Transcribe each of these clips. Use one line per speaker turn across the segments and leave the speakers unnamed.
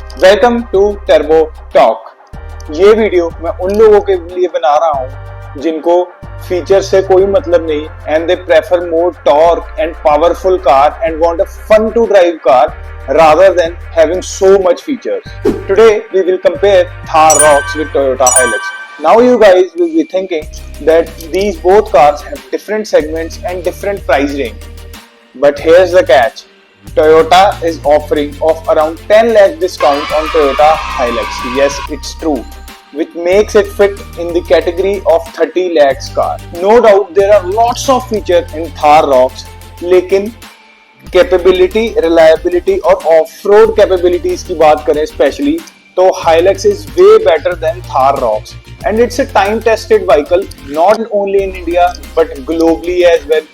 Welcome to Turbo Talk. ये video मैं उन लोगों के लिए बना रहा हूँ जिनको फीचर से कोई मतलब नहीं and they prefer more torque and powerful car and want a fun to drive car rather than having so much features. Today we will compare Thar ROXX with Toyota Hilux. Now you guys will be thinking that these both cars have different segments and different price range. But here's the catch. Toyota is offering of around 10 lakh discount on Toyota Hilux. Yes, it's true. Which makes it fit in the category of 30 lakhs car. No doubt there are lots of features in Thar ROXX, लेकिन capability, reliability और off-road capabilities की बात करें specially तो Hilux is way better than Thar ROXX and it's a time-tested vehicle not only in India but globally as well.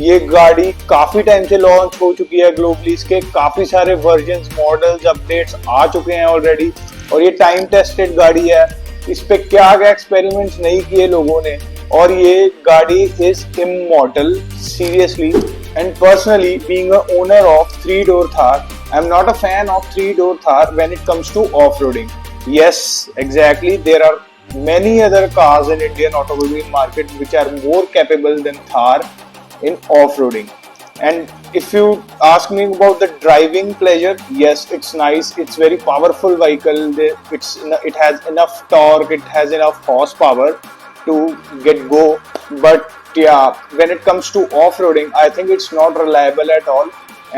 ये गाड़ी काफी time से लॉन्च हो चुकी है ग्लोबली, इसके काफी सारे वर्जन्स, मॉडल्स, अपडेट्स आ चुके हैं ऑलरेडी और ये टाइम टेस्टेड गाड़ी है। इस पे क्या क्या एक्सपेरिमेंट्स नहीं किए लोगों ने और ये गाड़ी is immortal seriously. And personally, being a owner of three-door Thar, I'm not a fan of three-door Thar when it comes to off-roading. Yes, exactly. There are many other cars in Indian automobile market which are more capable than Thar in off-roading. And if you ask me about the driving pleasure, yes, it's nice. It's very powerful vehicle. It has enough torque. It has enough horsepower to get go. But yeah, when it comes to off-roading, I think it's not reliable at all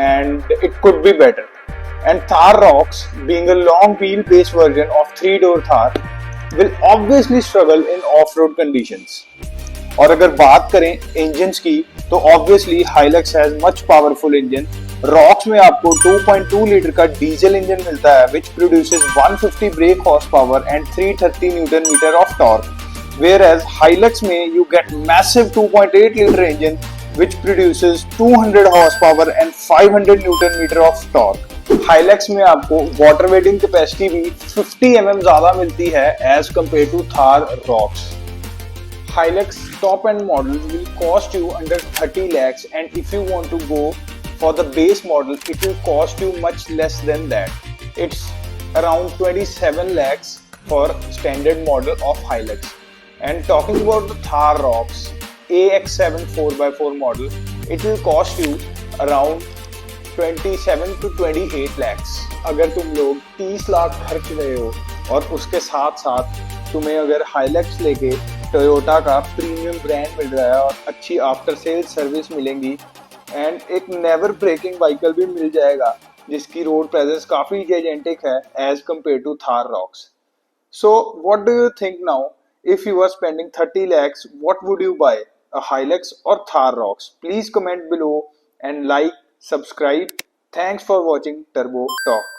and it could be better. And Thar ROXX, being a long wheelbase version of three-door Thar, will obviously struggle in off-road conditions. और अगर बात करें engines की तो obviously Hilux has much powerful engine. ROXX में आपको 2.2 litre का diesel engine मिलता है which produces 150 brake horsepower and 330 Newton meter of torque. Whereas Hilux में you get massive 2.8 liter engine which produces 200 horsepower and 500 Newton meter of torque. Hilux में आपको water weighting capacity भी 50 mm ज़्यादा मिलती है as compared to Thar ROXX. Hilux top end model will cost you under 30 lakhs and if you want to go for the base model it will cost you much less than that. It's around 27 lakhs for standard model of Hilux. And talking about the Thar ROXX AX7 4x4 model, it will cost you around 27 to 28 lakhs. अगर तुम लोग 30 लाख खर्च रहे हो और उसके साथ साथ तुम्हें अगर Hilux लेके Toyota का प्रीमियम ब्रांड मिल रहा है और अच्छी आफ्टर सेल सर्विस मिलेंगी एंड एक नेवर ब्रेकिंग व्हीकल भी मिल जाएगा जिसकी रोड प्रेजेंस काफी जायजेंटिक है as compared to Thar ROXX. So what do you think now? If you are spending 30 lakhs, what would you buy? A Hilux or Thar ROXX? Please comment below and like, subscribe. Thanks for watching Turbo Talk.